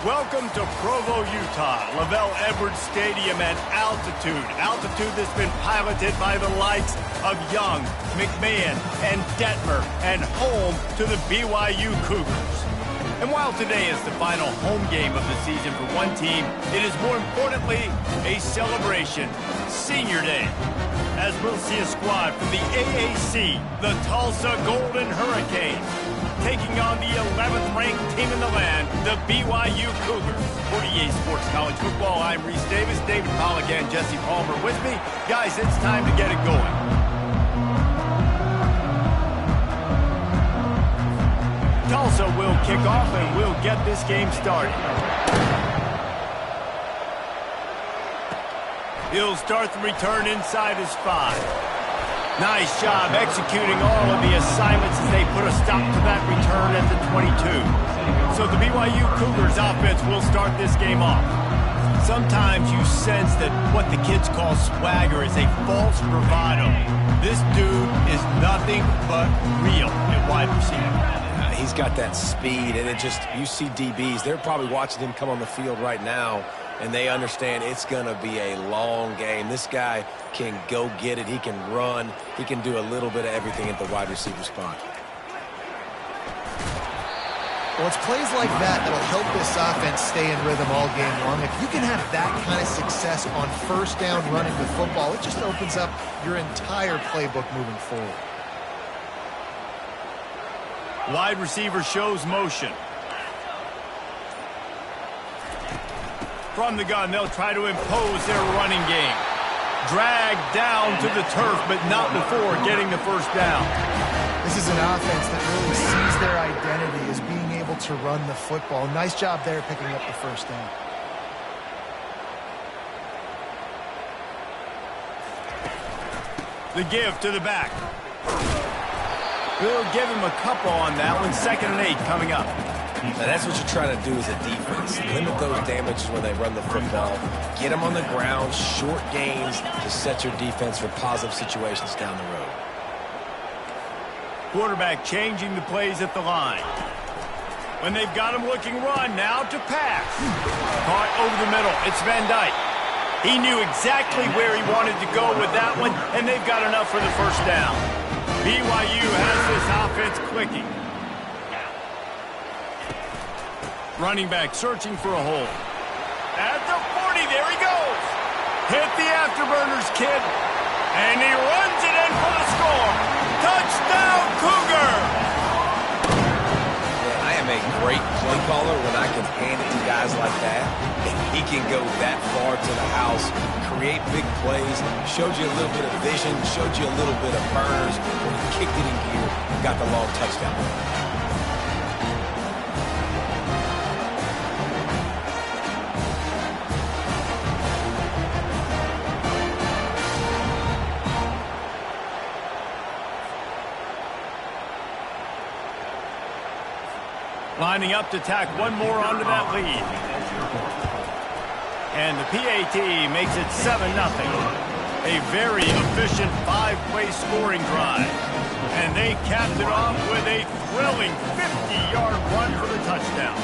Welcome to Provo, Utah, Lavelle Edwards Stadium at altitude. Altitude that's been piloted by the likes of Young, McMahon, and Detmer, and home to the BYU Cougars. And while today is the final home game of the season for one team, it is more importantly a celebration, Senior Day, as we'll see a squad from the AAC, the Tulsa Golden Hurricanes, taking on the 11th ranked team in the land, the BYU Cougars. For EA Sports College Football, I'm Reese Davis, David Pollack, and Jesse Palmer with me. Guys, it's time to get it going. Tulsa will kick off and we'll get this game started. He'll start the return inside his 5. Nice job executing all of the assignments as they put a stop to that return at the 22. So the BYU Cougars offense will start this game off. Sometimes you sense that what the kids call swagger is a false bravado. This dude is nothing but real at wide receiver. He's got that speed, and you see DBs, they're probably watching him come on the field right now, and they understand it's going to be a long game. This guy can go get it. He can run. He can do a little bit of everything at the wide receiver spot. Well, it's plays like that that'll help this offense stay in rhythm all game long. If you can have that kind of success on first down running the football, it just opens up your entire playbook moving forward. Wide receiver shows motion. From the gun, they'll try to impose their running game. Dragged down to the turf, but not before getting the first down. This is an offense that really sees their identity as being able to run the football. Nice job there picking up the first down. The give to the back. We'll give him a couple on that one. 2nd and 8 coming up. Now that's what you're trying to do as a defense. Limit those damages when they run the football. Get them on the ground, short gains to set your defense for positive situations down the road. Quarterback changing the plays at the line. When they've got him looking run, now to pass. Caught over the middle. It's Van Dyke. He knew exactly where he wanted to go with that one, and they've got enough for the first down. BYU has this offense clicking. Running back searching for a hole. At the 40, there he goes. Hit the afterburners, kid. And he runs it in for the score. Touchdown, Cougar! Yeah, I am a great play caller when I can hand it to guys like that. And he can go that far to the house, create big plays, showed you a little bit of vision, showed you a little bit of burners. When he kicked it in gear, got the long touchdown. Lining up to tack one more onto that lead. And the PAT makes it 7-0. A very efficient 5-play scoring drive. And they capped it off with a thrilling 50-yard run for the touchdown.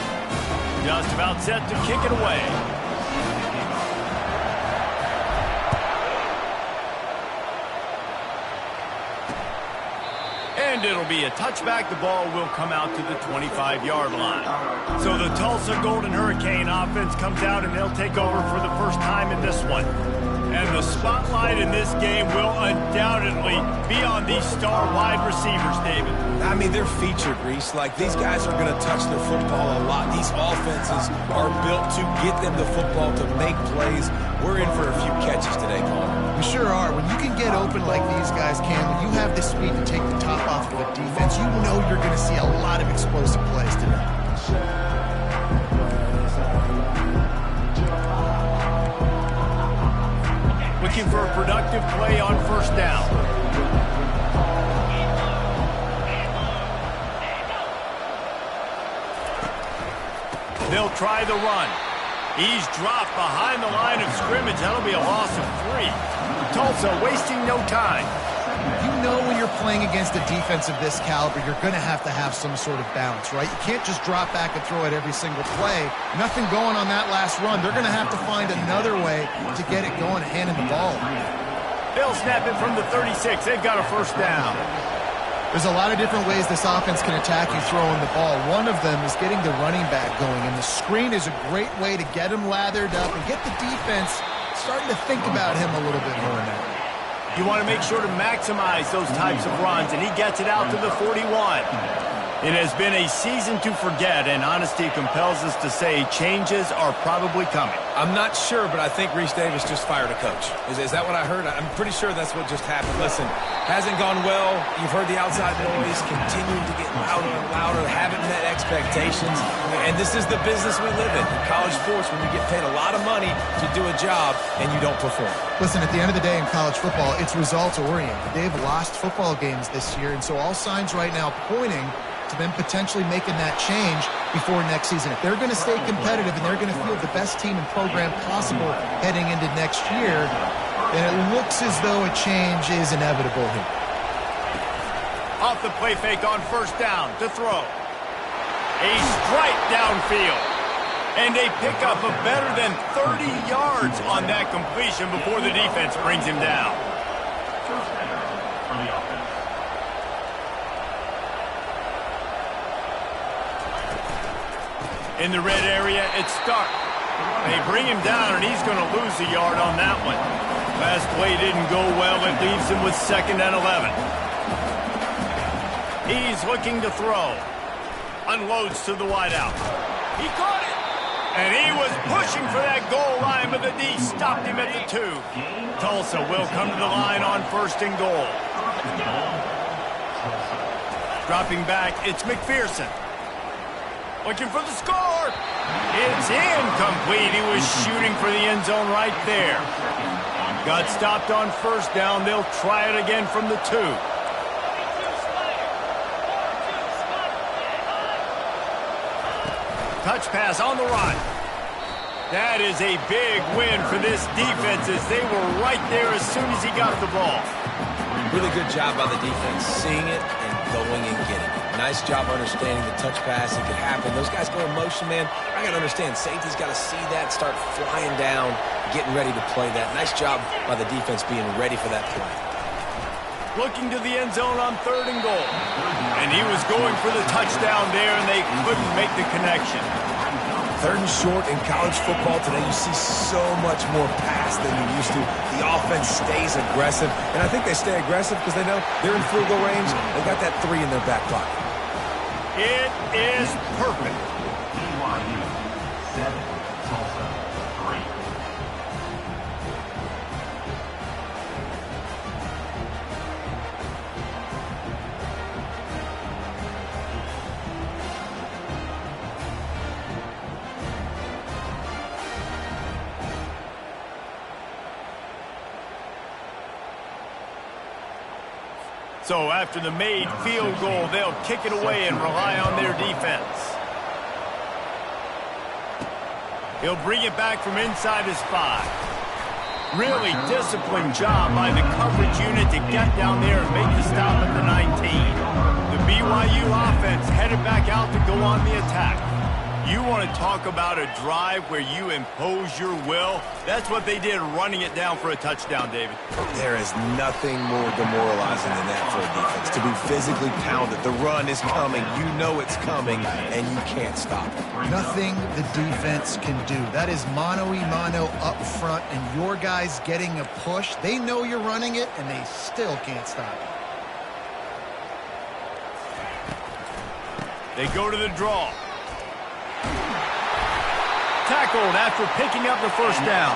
Just about set to kick it away. And it'll be a touchback. The ball will come out to the 25-yard line. So the Tulsa Golden Hurricane offense comes out and they'll take over for the first time in this one. And the spotlight in this game will undoubtedly be on these star wide receivers, David. I mean, they're featured, Reese. Like, these guys are going to touch the football a lot. These offenses are built to get them the football, to make plays. We're in for a few catches today, Paul. We sure are. When you can get open like these guys can, when you have the speed to take the top off of a defense, you know you're going to see a lot of explosive plays today. Looking for a productive play on first down. They'll try the run. He's dropped behind the line of scrimmage. That'll be a loss of 3. Tulsa wasting no time. You know when you're playing against a defense of this caliber, you're going to have some sort of balance, right? You can't just drop back and throw it every single play. Nothing going on that last run. They're going to have to find another way to get it going, handing the ball. They'll snap it from the 36. They've got a first down. There's a lot of different ways this offense can attack you throwing the ball. One of them is getting the running back going, and the screen is a great way to get him lathered up and get the defense starting to think about him a little bit more now. You want to make sure to maximize those types of runs, and he gets it out to the 41. It has been a season to forget, and honesty compels us to say changes are probably coming. I'm not sure, but I think Reese Davis just fired a coach. Is that what I heard? I'm pretty sure that's what just happened. Listen, hasn't gone well. You've heard the outside noise, continuing to get louder and louder, haven't met expectations. And this is the business we live in college sports, when you get paid a lot of money to do a job and you don't perform. Listen, at the end of the day in college football, it's results-oriented. They've lost football games this year, and so all signs right now pointing to them potentially making that change before next season. If they're going to stay competitive and they're going to field the best team and program possible heading into next year, then it looks as though a change is inevitable here. Off the play fake on first down to throw. A strike downfield. And they pick up a better than 30 yards on that completion before the defense brings him down. In the red area, it's Stark. They bring him down, and he's going to lose a yard on that one. Last play didn't go well. It leaves him with 2nd and 11. He's looking to throw. Unloads to the wideout. He caught it. And he was pushing for that goal line, but the D stopped him at the 2. Tulsa will come to the line on 1st and goal. Dropping back, it's McPherson. Looking for the score. It's incomplete. He was shooting for the end zone right there. Got stopped on first down. They'll try it again from the 2. Touch pass on the run. That is a big win for this defense, as they were right there as soon as he got the ball. Really good job by the defense, seeing it and going and getting it. Nice job understanding the touch pass. It could happen. Those guys go in motion, man. I got to understand, safety's got to see that, start flying down, getting ready to play that. Nice job by the defense being ready for that play. Looking to the end zone on 3rd and goal. And he was going for the touchdown there, and they couldn't make the connection. 3rd and short in college football today, you see so much more pass than you used to. The offense stays aggressive, and I think they stay aggressive because they know they're in field goal range. They got that 3 in their back pocket. It is perfect. BYU 7, Tulsa 3. So after the made field goal, they'll kick it away and rely on their defense. He'll bring it back from inside his 5. Really disciplined job by the coverage unit to get down there and make the stop at the 19. The BYU offense headed back out to go on the attack. You want to talk about a drive where you impose your will? That's what they did, running it down for a touchdown, David. There is nothing more demoralizing than that for a defense. To be physically pounded. The run is coming. You know it's coming, and you can't stop it. Nothing the defense can do. That is mano-a-mano up front, and your guys getting a push. They know you're running it, and they still can't stop it. They go to the draw. Tackled after picking up the first down.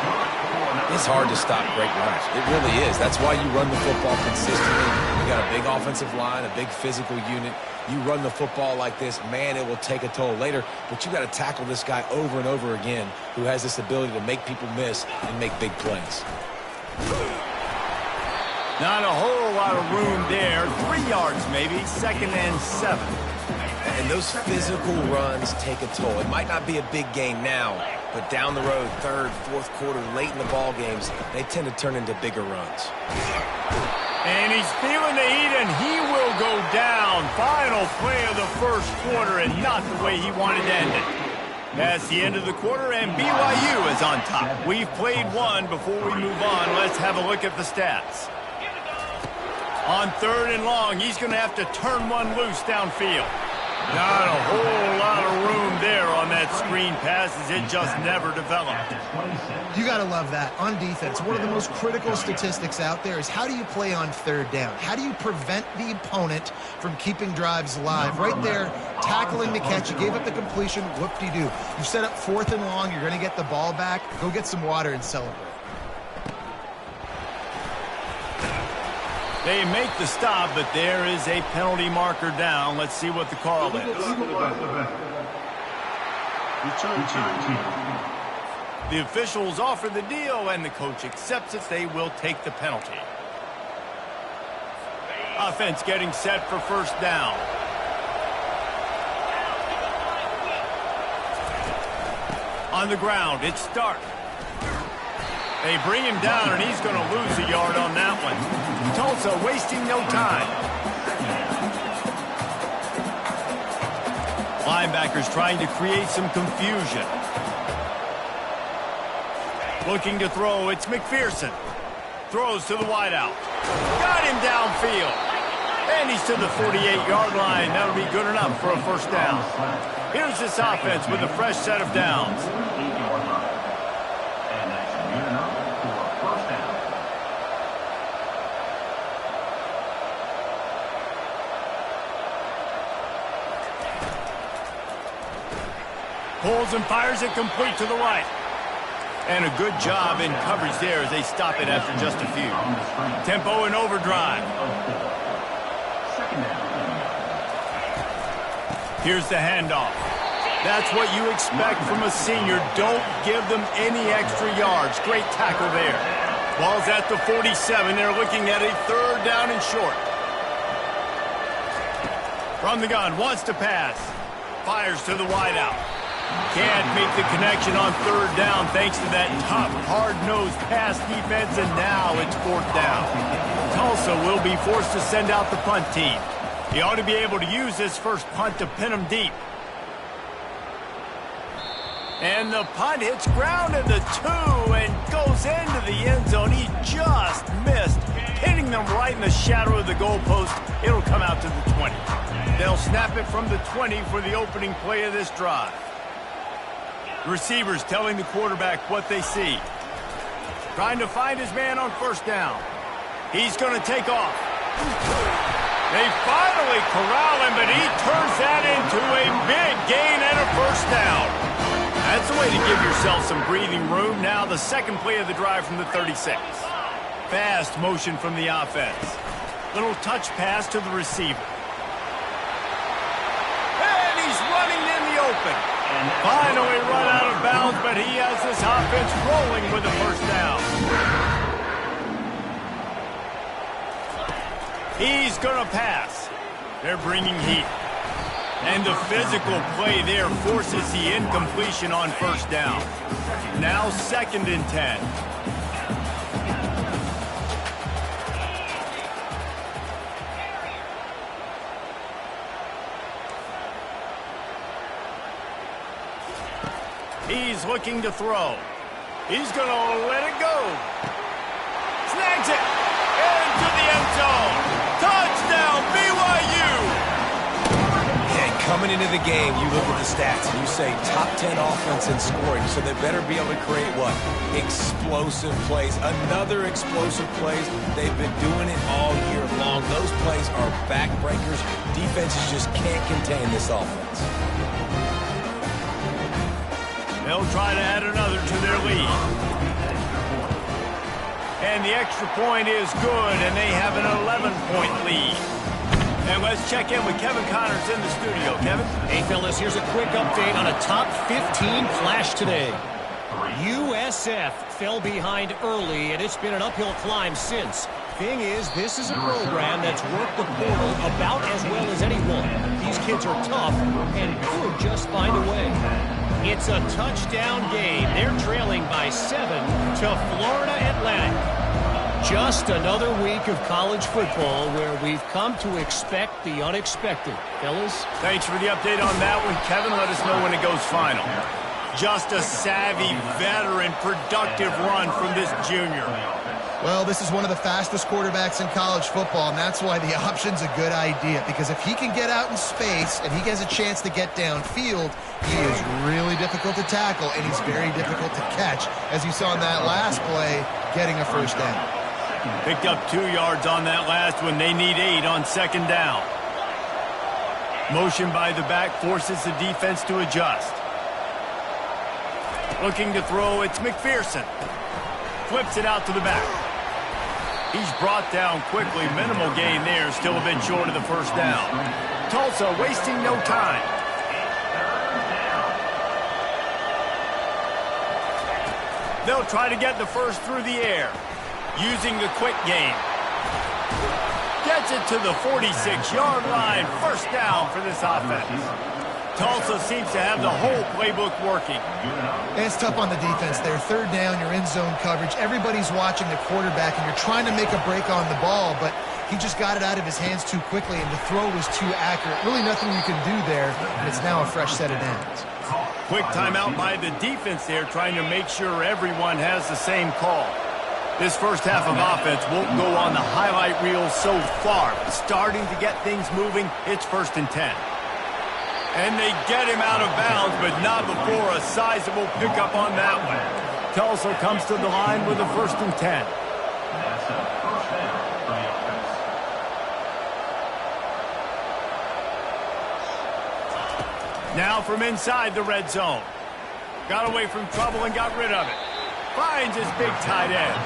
It's hard to stop great runs. It really is. That's why you run the football consistently. You got a big offensive line, a big physical unit. You run the football like this, man, it will take a toll later. But you got to tackle this guy over and over again, who has this ability to make people miss and make big plays. Not a whole lot of room there. 3 yards maybe. 2nd and 7. And those physical runs take a toll. It might not be a big gain now, but down the road, 3rd, 4th quarter, late in the ball games, they tend to turn into bigger runs. And he's feeling the heat, and he will go down. Final play of the first quarter, and not the way he wanted to end it. That's the end of the quarter, and BYU is on top. We've played one. Before we move on, let's have a look at the stats. On 3rd and long, he's going to have to turn one loose downfield. Not a whole lot of room there on that screen pass, as it just never developed. You got to love that. On defense, one of the most critical statistics out there is how do you play on 3rd down? How do you prevent the opponent from keeping drives alive? Right there, tackling the catch. You gave up the completion. Whoop-de-doo. You set up 4th and long. You're going to get the ball back. Go get some water and celebrate. They make the stop, but there is a penalty marker down. Let's see what the call is. The officials offer the deal, and the coach accepts it. They will take the penalty. Offense getting set for 1st down. On the ground, it's Stark. They bring him down, and he's going to lose a yard on that one. Tulsa wasting no time. Linebackers trying to create some confusion. Looking to throw, it's McPherson. Throws to the wideout. Got him downfield. And he's to the 48-yard line. That'll be good enough for a 1st down. Here's this offense with a fresh set of downs. Pulls and fires it complete to the right. And a good job in coverage there as they stop it after just a few. Tempo and overdrive. Here's the handoff. That's what you expect from a senior. Don't give them any extra yards. Great tackle there. Ball's at the 47. They're looking at a 3rd down and short. From the gun, wants to pass. Fires to the wideout. Can't make the connection on 3rd down thanks to that tough, hard-nosed pass defense, and now it's 4th down. Tulsa will be forced to send out the punt team. He ought to be able to use this first punt to pin him deep. And the punt hits ground at the 2 and goes into the end zone. He just missed, hitting them right in the shadow of the goalpost. It'll come out to the 20. They'll snap it from the 20 for the opening play of this drive. Receivers telling the quarterback what they see. Trying to find his man on 1st down. He's going to take off. They finally corral him, but he turns that into a big gain and a 1st down. That's the way to give yourself some breathing room. Now the 2nd play of the drive from the 36. Fast motion from the offense. Little touch pass to the receiver. And he's running in the open. Finally run out of bounds, but he has this offense rolling with a 1st down. He's going to pass. They're bringing heat. And the physical play there forces the incompletion on 1st down. Now 2nd and 10. He's looking to throw. He's going to let it go. Snags it. Into the end zone. Touchdown, BYU. And coming into the game, you look at the stats and you say top 10 offense in scoring, so they better be able to create what? Explosive plays. Another explosive plays. They've been doing it all year long. Those plays are backbreakers. Defenses just can't contain this offense. They'll try to add another to their lead. And the extra point is good, and they have an 11-point lead. And let's check in with Kevin Connors in the studio. Kevin? Hey, fellas, here's a quick update on a top 15 flash today. USF fell behind early, and it's been an uphill climb since. Thing is, this is a program that's worked the portal about as well as anyone. These kids are tough and could just find a way. It's a touchdown game. They're trailing by 7 to Florida Atlantic. Just another week of college football where we've come to expect the unexpected. Fellas? Thanks for the update on that one, Kevin. Let us know when it goes final. Just a savvy, veteran, productive run from this junior. Well, this is one of the fastest quarterbacks in college football, and that's why the option's a good idea. Because if he can get out in space and he has a chance to get downfield, he is really difficult to tackle, and he's very difficult to catch, as you saw in that last play, getting a first down. Picked up 2 yards on that last one. They need 8 on second down. Motion by the back forces the defense to adjust. Looking to throw, it's McPherson. Flips it out to the back. He's brought down quickly. Minimal gain there. Still a bit short of the first down. Tulsa wasting no time. They'll try to get the first through the air. Using the quick game. Gets it to the 46-yard line. First down for this offense. Tulsa seems to have the whole playbook working. And it's tough on the defense there. Third down, you're in zone coverage. Everybody's watching the quarterback, and you're trying to make a break on the ball, but he just got it out of his hands too quickly, and the throw was too accurate. Really nothing you can do there, and it's now a fresh set of downs. Quick timeout by the defense there, trying to make sure everyone has the same call. This first half of offense won't go on the highlight reel so far, but starting to get things moving, it's 1st and 10. And they get him out of bounds, but not before a sizable pickup on that one. Tulsa comes to the line with a 1st and 10. That's a first down for the offense. Now from inside the red zone. Got away from trouble and got rid of it. Finds his big tight end.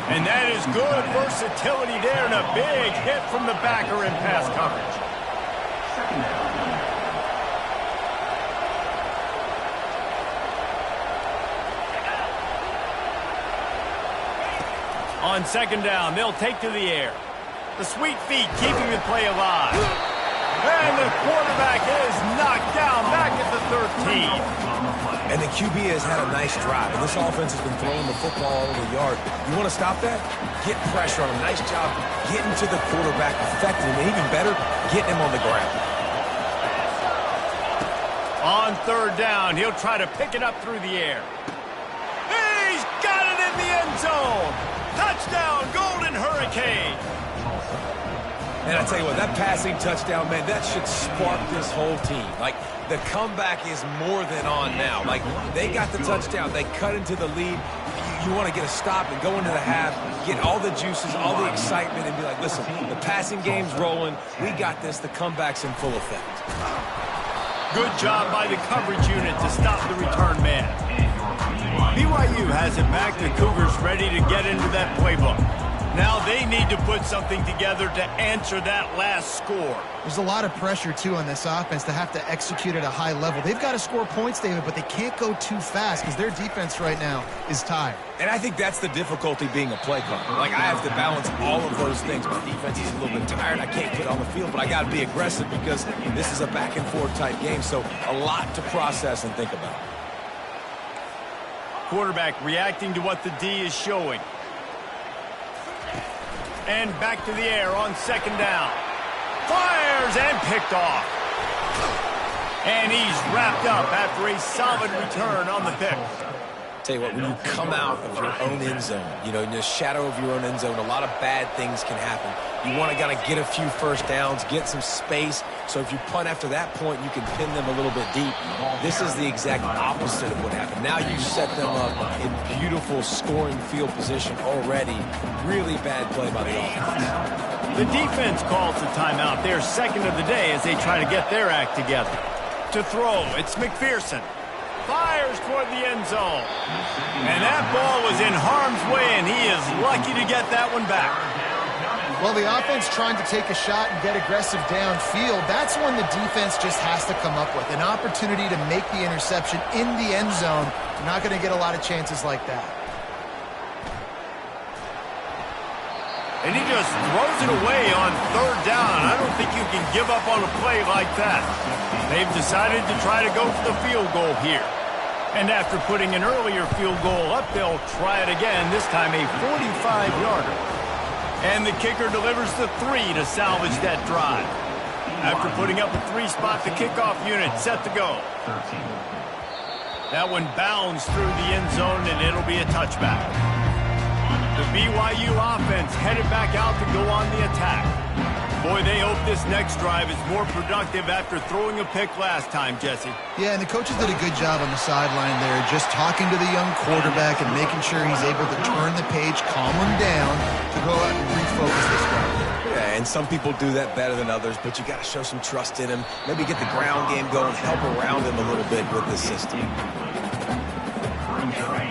And that is good versatility there and a big hit from the backer in pass coverage. Second down. On second down, they'll take to the air. The sweet feet keeping the play alive. And the quarterback is knocked down back at the 13. And the QB has had a nice drive, and this offense has been throwing the football all over the yard. You want to stop that? Get pressure on him. Nice job getting to the quarterback, affecting him, and even better, getting him on the ground. On third down, he'll try to pick it up through the air. He's got it in the end zone. Touchdown, Golden Hurricane. And I tell you what, that passing touchdown, man, that should spark this whole team. Like, the comeback is more than on now. Like, they got the touchdown. They cut into the lead. You want to get a stop and go into the half, get all the juices, all the excitement, and be like, listen, the passing game's rolling. We got this. The comeback's in full effect. Good job by the coverage unit to stop the return man. BYU has it back. The Cougars ready to get into that playbook. Now they need to put something together to answer that last score. There's a lot of pressure, too, on this offense to have to execute at a high level. They've got to score points, David, but they can't go too fast because their defense right now is tired. And I think that's the difficulty being a play caller. Like, I have to balance all of those things. My defense is a little bit tired. I can't get on the field, but I got to be aggressive because this is a back-and-forth type game, so a lot to process and think about. Quarterback reacting to what the D is showing. And back to the air on second down. Fires and picked off. And he's wrapped up after a solid return on the pick. Tell you what, when you come out of your own end zone, you know, in the shadow of your own end zone, a lot of bad things can happen. You want to kind of get a few first downs, get some space, so if you punt after that point, you can pin them a little bit deep. This is the exact opposite of what happened. Now you set them up in beautiful scoring field position already. Really bad play by the offense. The defense calls the timeout. They're second of the day as they try to get their act together. To throw, it's McPherson. Fires toward the end zone. And that ball was in harm's way, and he is lucky to get that one back. Well, the offense trying to take a shot and get aggressive downfield, that's when the defense just has to come up with an opportunity to make the interception in the end zone. You're not going to get a lot of chances like that. And he just throws it away on third down. I don't think you can give up on a play like that. They've decided to try to go for the field goal here. And after putting an earlier field goal up, they'll try it again, this time a 45-yarder. And the kicker delivers the 3 to salvage that drive. After putting up a 3-spot, the kickoff unit set to go. That one bounds through the end zone, and it'll be a touchback. The BYU offense headed back out to go on the attack. Boy, they hope this next drive is more productive after throwing a pick last time, Jesse. Yeah, and the coaches did a good job on the sideline there, just talking to the young quarterback and making sure he's able to turn the page, calm him down, to go out and refocus this drive. Yeah, and some people do that better than others, but you got to show some trust in him. Maybe get the ground game going, help around him a little bit with this system.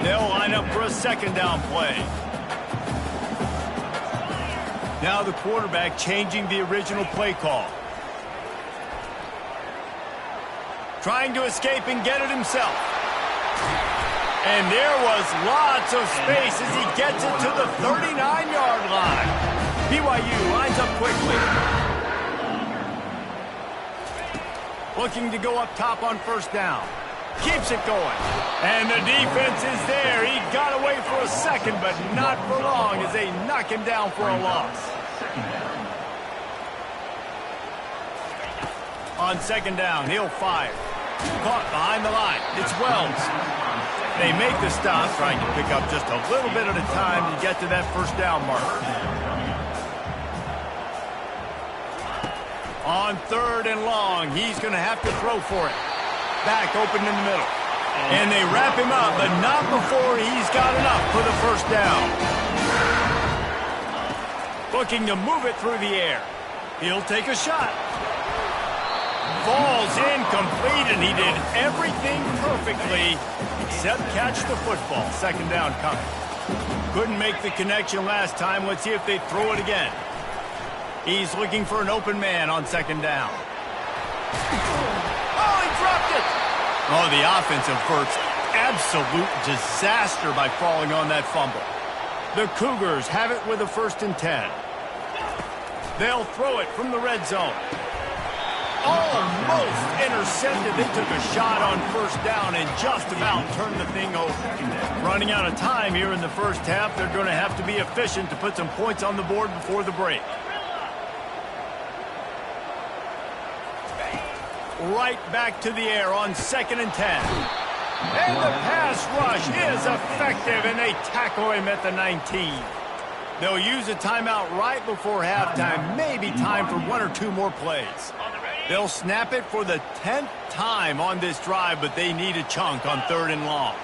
They'll line up for a second down play. Now the quarterback changing the original play call. Trying to escape and get it himself. And there was lots of space as he gets it to the 39-yard line. BYU lines up quickly. Looking to go up top on first down. Keeps it going. And the defense is there. He got away for a second, but not for long as they knock him down for a loss. On second down, he'll fire. Caught behind the line. It's Wells. They make the stop, trying to pick up just a little bit at a time to get to that first down mark. On third and long, he's going to have to throw for it. Back open in the middle. And they wrap him up, but not before he's got enough for the first down. Looking to move it through the air. He'll take a shot. Falls incomplete, and he did everything perfectly except catch the football. Second down coming. Couldn't make the connection last time. Let's see if they throw it again. He's looking for an open man on second down. Oh, he dropped it! Oh, the offense averts absolute disaster by falling on that fumble. The Cougars have it with a 1st and 10. They'll throw it from the red zone. Almost intercepted. They took a shot on first down and just about turned the thing over. Running out of time here in the first half. They're going to have to be efficient to put some points on the board before the break. Right back to the air on 2nd and 10. And the pass rush is effective, and they tackle him at the 19. They'll use a timeout right before halftime, maybe time for 1 or 2 more plays. They'll snap it for the 10th time on this drive, but they need a chunk on 3rd and long.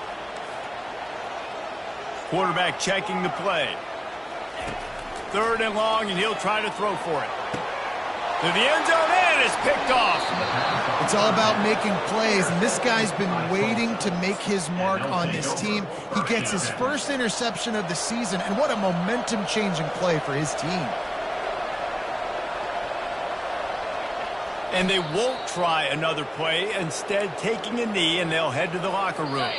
Quarterback checking the play. 3rd and long, and he'll try to throw for it. To the end zone, and it's picked off. It's all about making plays, and this guy's been waiting to make his mark on this team. He gets his first interception of the season, and what a momentum-changing play for his team. And they won't try another play, instead taking a knee, and they'll head to the locker room.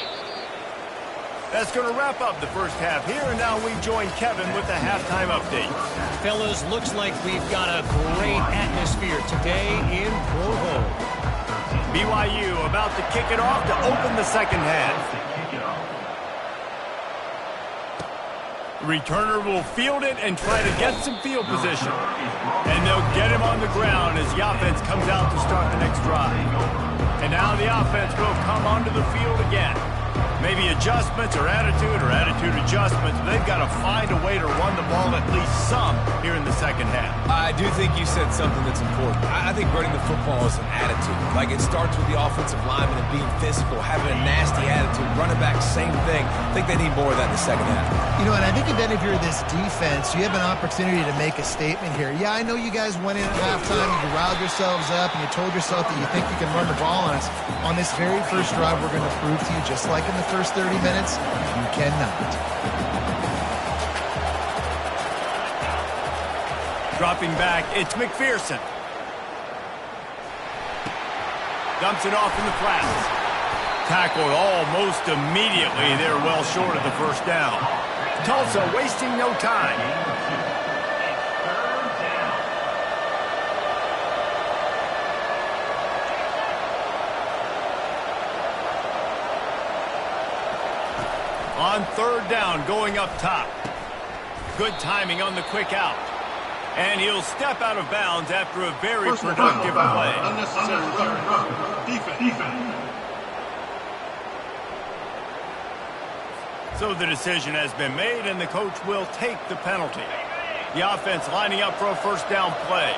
That's going to wrap up the first half here, and now we join Kevin with the halftime update. Fellas, looks like we've got a great atmosphere today in Provo. BYU about to kick it off to open the second half. Returner will field it and try to get some field position. And they'll get him on the ground as the offense comes out to start the next drive. And now the offense will come onto the field again. Maybe adjustments or attitude adjustments, but they've got to find a way to run the ball at least some here in the second half. I do think you said something that's important. I think running the football is an attitude. Like, it starts with the offensive lineman and being physical, having a nasty attitude. Running back, same thing. I think they need more of that in the second half. You know, and I think if any of you are this defense, you have an opportunity to make a statement here. Yeah, I know you guys went in at halftime, you riled yourselves up, and you told yourself that you think you can run the ball on us. On this very first drive, we're going to prove to you, just like in the first 30 minutes, you cannot. Dropping back, it's McPherson. Dumps it off in the flats. Tackled almost immediately. They're well short of the first down. Tulsa wasting no time. On 3rd down, going up top. Good timing on the quick out. And he'll step out of bounds after a very productive play. Defense. So the decision has been made, and the coach will take the penalty. The offense lining up for a first down play.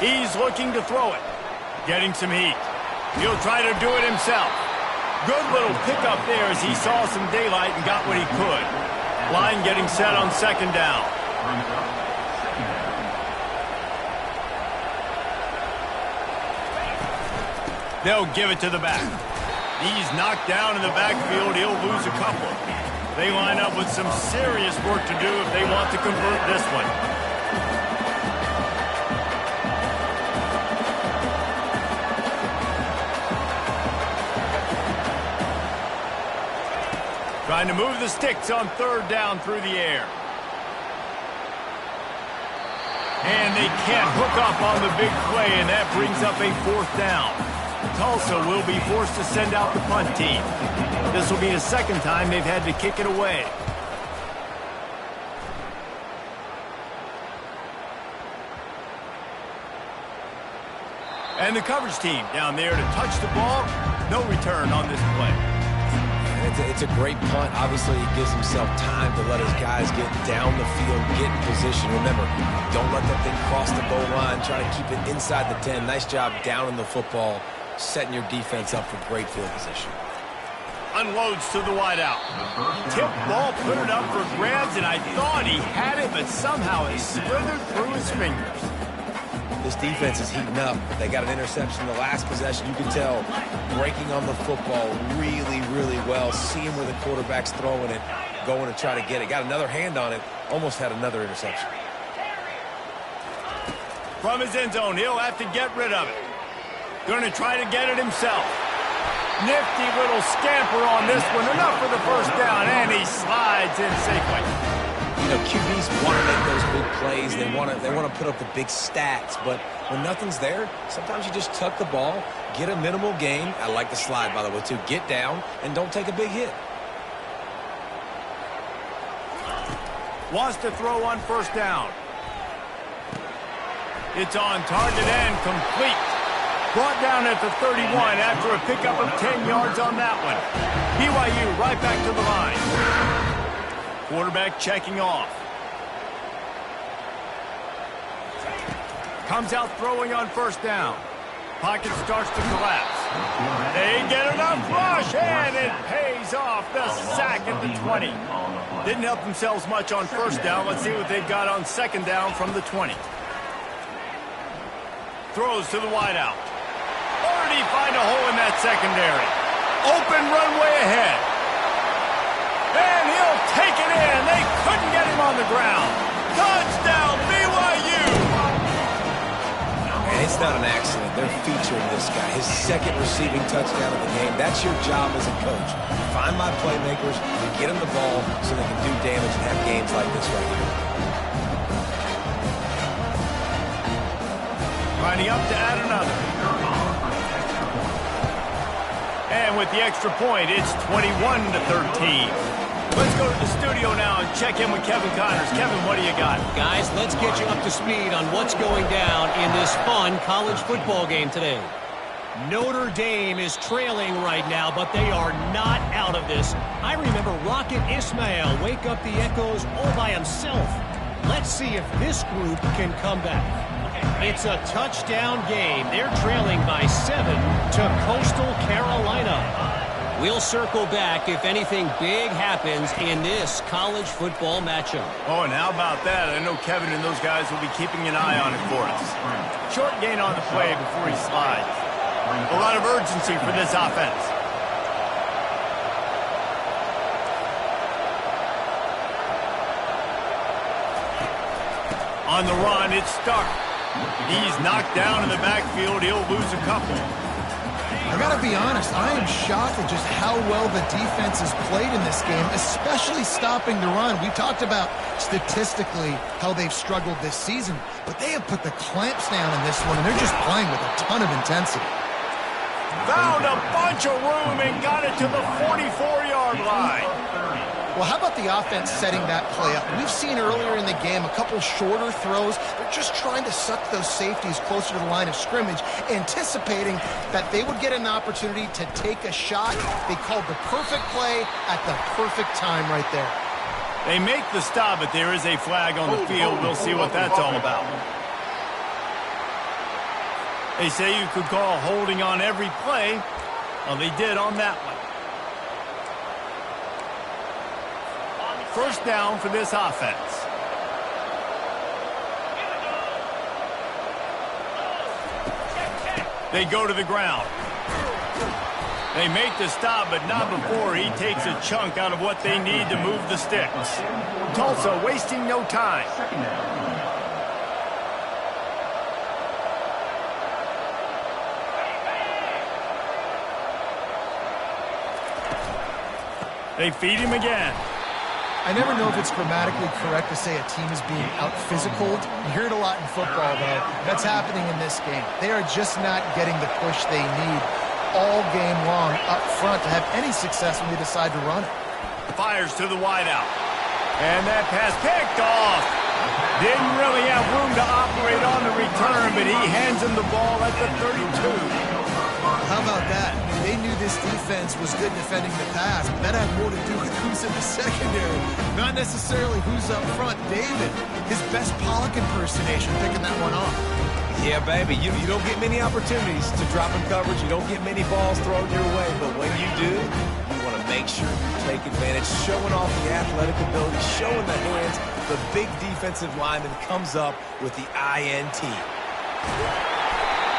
He's looking to throw it. Getting some heat. He'll try to do it himself. Good little pickup there as he saw some daylight and got what he could. Line getting set on second down. They'll give it to the back. He's knocked down in the backfield. He'll lose a couple. They line up with some serious work to do if they want to convert this one. Trying to move the sticks on third down through the air. And they can't hook up on the big play, and that brings up a fourth down. Tulsa will be forced to send out the punt team. This will be the second time they've had to kick it away. And the coverage team down there to touch the ball. No return on this play. It's a great punt. Obviously, he gives himself time to let his guys get down the field, get in position. Remember, don't let that thing cross the goal line. Try to keep it inside the 10. Nice job down in the football, setting your defense up for great field position. Unloads to the wideout. Tip ball, put it up for grabs, and I thought he had it, but somehow it slithered through his fingers. This defense is heating up. They got an interception the last possession. You can tell breaking on the football really, really well. Seeing where the quarterback's throwing it, going to try to get it. Got another hand on it. Almost had another interception. From his end zone, he'll have to get rid of it. Going to try to get it himself. Nifty little scamper on this one. Enough for the first down, and he slides in safely. You know, QBs want to make those big plays. They want to put up the big stats. But when nothing's there, sometimes you just tuck the ball, get a minimal gain. I like the slide, by the way, too. Get down and don't take a big hit. Wants to throw on first down. It's on target and complete. Brought down at the 31 after a pickup of 10 yards on that one. BYU right back to the line. Quarterback checking off. Comes out throwing on first down. Pocket starts to collapse. They get enough rush, and it pays off. The sack at the 20. Didn't help themselves much on first down. Let's see what they've got on second down from the 20. Throws to the wideout. Or did he find a hole in that secondary? Open runway ahead. And he'll take it in. They couldn't get him on the ground. Touchdown, BYU! And it's not an accident. They're featuring this guy. His second receiving touchdown of the game. That's your job as a coach. Find my playmakers, get them the ball so they can do damage and have games like this right here. Lining up to add another. And with the extra point, it's 21-13. Let's go to the studio now and check in with Kevin Connors. Kevin, what do you got? Guys, let's get you up to speed on what's going down in this fun college football game today. Notre Dame is trailing right now, but they are not out of this. I remember Rocket Ismail wake up the echoes all by himself. Let's see if this group can come back. It's a touchdown game. They're trailing by 7 to Coastal Carolina. We'll circle back if anything big happens in this college football matchup. Oh, and how about that? I know Kevin and those guys will be keeping an eye on it for us. Short gain on the play before he slides. A lot of urgency for this offense. On the run, it's Stark. He's knocked down in the backfield. He'll lose a couple. I got to be honest, I am shocked at just how well the defense has played in this game, especially stopping the run. We talked about statistically how they've struggled this season, but they have put the clamps down in this one, and they're just playing with a ton of intensity. Found a bunch of room and got it to the 44-yard line. Well, how about the offense setting that play up? We've seen earlier in the game a couple shorter throws. They're just trying to suck those safeties closer to the line of scrimmage, anticipating that they would get an opportunity to take a shot. They called the perfect play at the perfect time right there. They make the stop, but there is a flag on the field. We'll see what that's all about. They say you could call holding on every play. Well, they did on that one. First down for this offense. They go to the ground. They make the stop, but not before he takes a chunk out of what they need to move the sticks. Tulsa wasting no time. They feed him again. I never know if it's grammatically correct to say a team is being out-physicaled. You hear it a lot in football, though. That's happening in this game. They are just not getting the push they need all game long up front to have any success when they decide to run it. Fires to the wideout. And that pass picked off. Didn't really have room to operate on the return, but he hands him the ball at the 32. How about that? They knew this defense was good defending the pass, but that had more to do with who's in the secondary, not necessarily who's up front. David, his best Pollock impersonation, picking that one off. Yeah, baby, you don't get many opportunities to drop in coverage. You don't get many balls thrown your way, but when you do, you want to make sure you take advantage, showing off the athletic ability, showing the hands. The big defensive lineman comes up with the INT.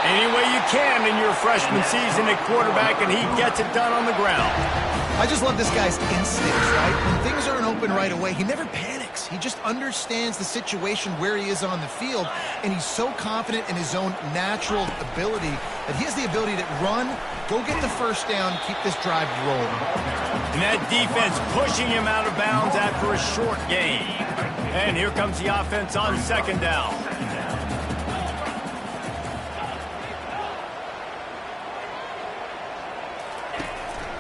Any way you can in your freshman season at quarterback, and he gets it done on the ground. I just love this guy's instincts, right? When things aren't open right away, he never panics. He just understands the situation where he is on the field, and he's so confident in his own natural ability that he has the ability to run, go get the first down, keep this drive rolling. And that defense pushing him out of bounds after a short gain. And here comes the offense on second down.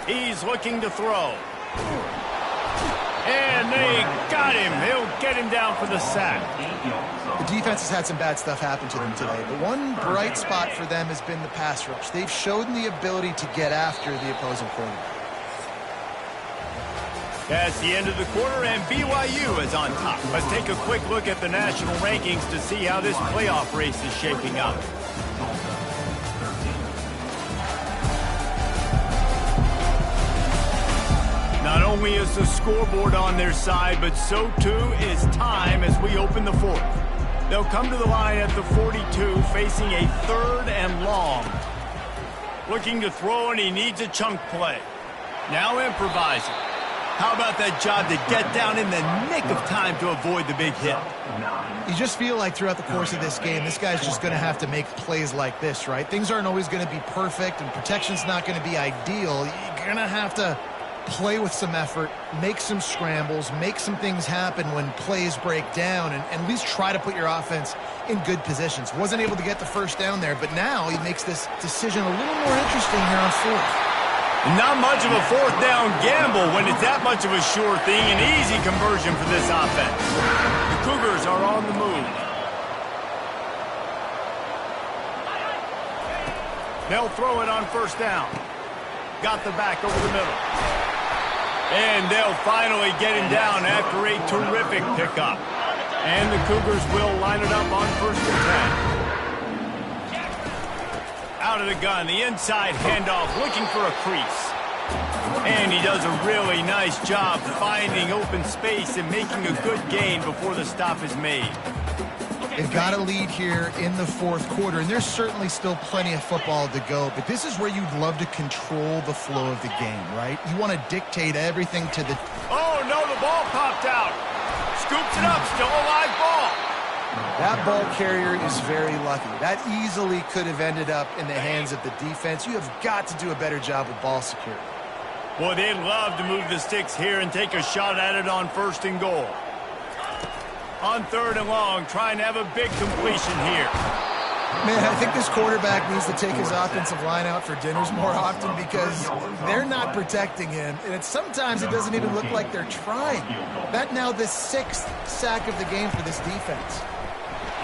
He's looking to throw. And they got him. He'll get him down for the sack. The defense has had some bad stuff happen to them today, but one bright spot for them has been the pass rush. They've shown the ability to get after the opposing quarterback. That's the end of the quarter, and BYU is on top. Let's take a quick look at the national rankings to see how this playoff race is shaping up. Not only is the scoreboard on their side, but so too is time as we open the fourth. They'll come to the line at the 42, facing a 3rd and long. Looking to throw, and he needs a chunk play. Now improvising. How about that job to get down in the nick of time to avoid the big hit? You just feel like throughout the course of this game, this guy's just going to have to make plays like this, right? Things aren't always going to be perfect, and protection's not going to be ideal. You're going to have to play with some effort, make some scrambles, make some things happen when plays break down, and at least try to put your offense in good positions. Wasn't able to get the first down there, but now he makes this decision a little more interesting here on fourth. Not much of a fourth down gamble when it's that much of a sure thing. An easy conversion for this offense. The Cougars are on the move. They'll throw it on first down. Got the back over the middle. And they'll finally get him down after a terrific pickup. And the Cougars will line it up on 1st and 10. Out of the gun, the inside handoff, looking for a crease. And he does a really nice job finding open space and making a good gain before the stop is made. They've got a lead here in the fourth quarter, and there's certainly still plenty of football to go, but this is where you'd love to control the flow of the game, right? You want to dictate everything to the... Oh, no, the ball popped out. Scoops it up, still a live ball. That ball carrier is very lucky. That easily could have ended up in the hands of the defense. You have got to do a better job with ball security. Boy, they'd love to move the sticks here and take a shot at it on 1st and goal. On 3rd and long, trying to have a big completion here. Man, I think this quarterback needs to take his offensive line out for dinners more often because they're not protecting him. And sometimes it doesn't even look like they're trying. That now the 6th sack of the game for this defense.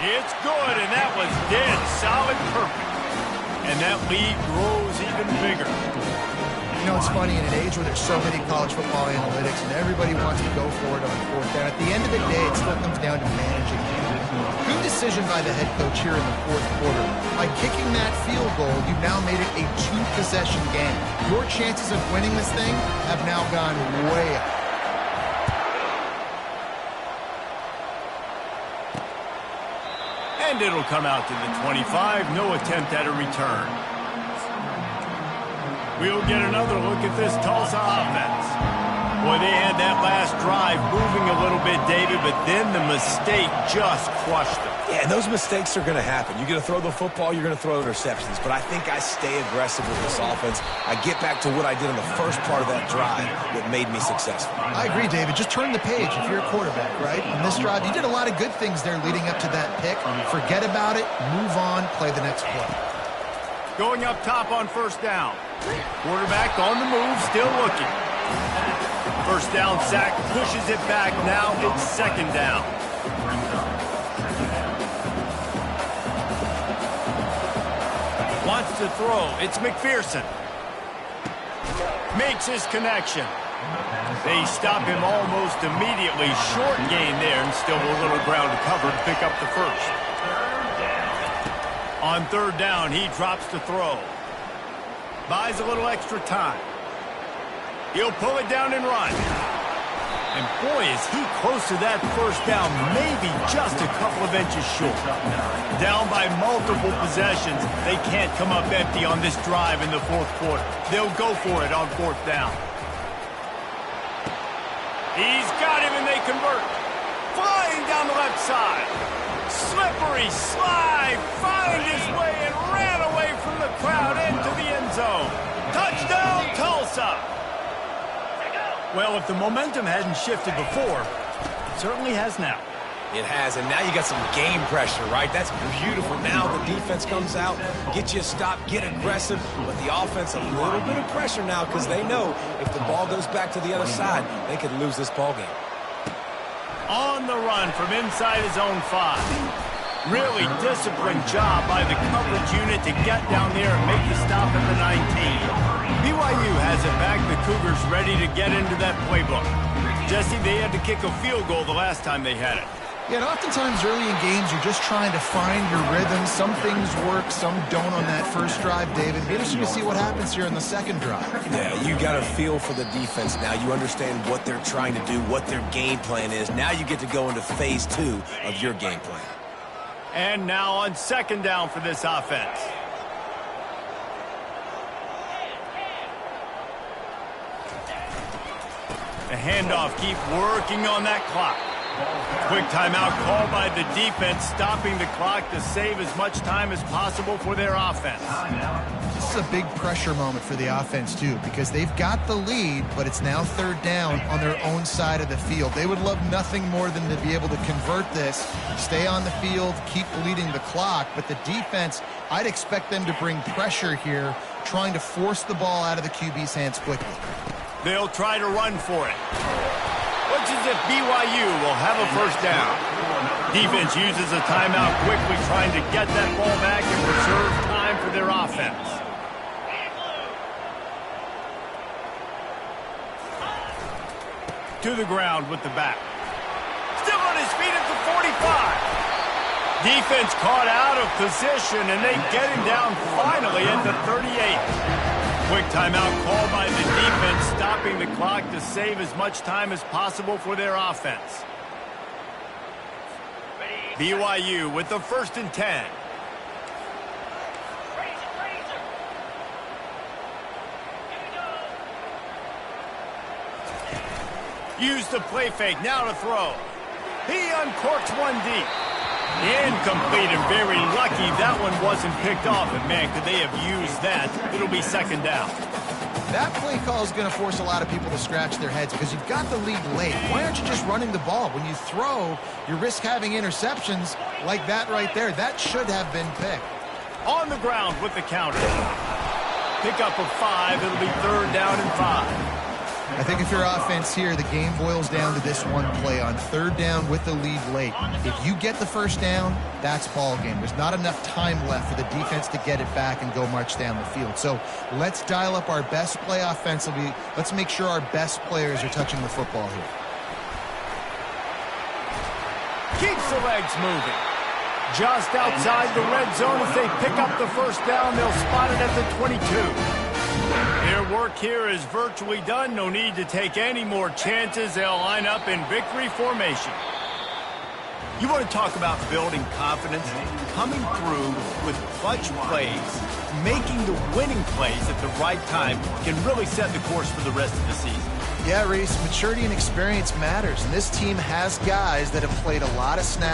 It's good, and that was dead solid perfect. And that lead grows even bigger. You know, it's funny, in an age where there's so many college football analytics and everybody wants to go for it on 4th down, at the end of the day, it still comes down to managing the game. Good decision by the head coach here in the 4th quarter. By kicking that field goal, you've now made it a 2-possession game. Your chances of winning this thing have now gone way up. And it'll come out to the 25. No attempt at a return. We'll get another look at this Tulsa offense. Boy, they had that last drive moving a little bit, David, but then the mistake just crushed them. Yeah, and those mistakes are going to happen. You're going to throw the football, you're going to throw interceptions. But I think I stay aggressive with this offense. I get back to what I did in the first part of that drive that made me successful. I agree, David. Just turn the page if you're a quarterback, right? In this drive, you did a lot of good things there leading up to that pick. Forget about it, move on, play the next play. Going up top on 1st down. Quarterback on the move, still looking. 1st down sack, pushes it back. Now it's 2nd down. Wants to throw. It's McPherson. Makes his connection. They stop him almost immediately. Short gain there, and still a little ground to cover to pick up the 1st. On 3rd down, he drops to throw. Buys a little extra time. He'll pull it down and run. And boy, is he close to that 1st down, maybe just a couple of inches short. Down by multiple possessions, they can't come up empty on this drive in the 4th quarter. They'll go for it on 4th down. He's got him, and they convert. Flying down the left side. Slippery slide, find his way and ran away from the crowd into the end zone. Touchdown, Tulsa! Well, if the momentum hadn't shifted before, it certainly has now. It has, and now you got some game pressure, right? That's beautiful. Now the defense comes out, get you a stop, get aggressive, but the offense a little bit of pressure now because they know if the ball goes back to the other side, they could lose this ball game. On the run from inside his own 5. Really disciplined job by the coverage unit to get down there and make the stop at the 19. BYU has it back. The Cougars ready to get into that playbook. Jesse, they had to kick a field goal the last time they had it. Yeah, and oftentimes early in games, you're just trying to find your rhythm. Some things work, some don't on that first drive, David. Be interesting to see what happens here in the 2nd drive. Yeah, you got a feel for the defense now. You understand what they're trying to do, what their game plan is. Now you get to go into phase 2 of your game plan. And now on 2nd down for this offense. The handoff, keep working on that clock. Quick timeout called by the defense, stopping the clock to save as much time as possible for their offense. This is a big pressure moment for the offense, too, because they've got the lead, but it's now 3rd down on their own side of the field. They would love nothing more than to be able to convert this, stay on the field, keep leading the clock, but the defense, I'd expect them to bring pressure here, trying to force the ball out of the QB's hands quickly. They'll try to run for it. Looks as if BYU will have a 1st down. Defense uses a timeout quickly, trying to get that ball back and preserve time for their offense. To the ground with the back. Still on his feet at the 45. Defense caught out of position, and they get him down finally at the 38. Quick timeout called by the defense, stopping the clock to save as much time as possible for their offense. BYU with the 1st and 10. Use the play fake, now to throw. He uncorks one deep. Incomplete, and very lucky that one wasn't picked off. And man, could they have used that? It'll be 2nd down. That play call is going to force a lot of people to scratch their heads because you've got the lead late. Why aren't you just running the ball? When you throw, you risk having interceptions like that right there. That should have been picked. On the ground with the counter. Pick up of 5. It'll be 3rd down and 5. I think if you're offense here, the game boils down to this one play on 3rd down with the lead late. If you get the 1st down, that's ball game. There's not enough time left for the defense to get it back and go march down the field. So let's dial up our best play offensively. Let's make sure our best players are touching the football here. Keeps the legs moving. Just outside the red zone as they pick up the 1st down. They'll spot it at the 22. Their work here is virtually done. No need to take any more chances. They'll line up in victory formation. You want to talk about building confidence? Coming through with clutch plays, making the winning plays at the right time can really set the course for the rest of the season. Yeah, Reese, maturity and experience matters, and this team has guys that have played a lot of snaps.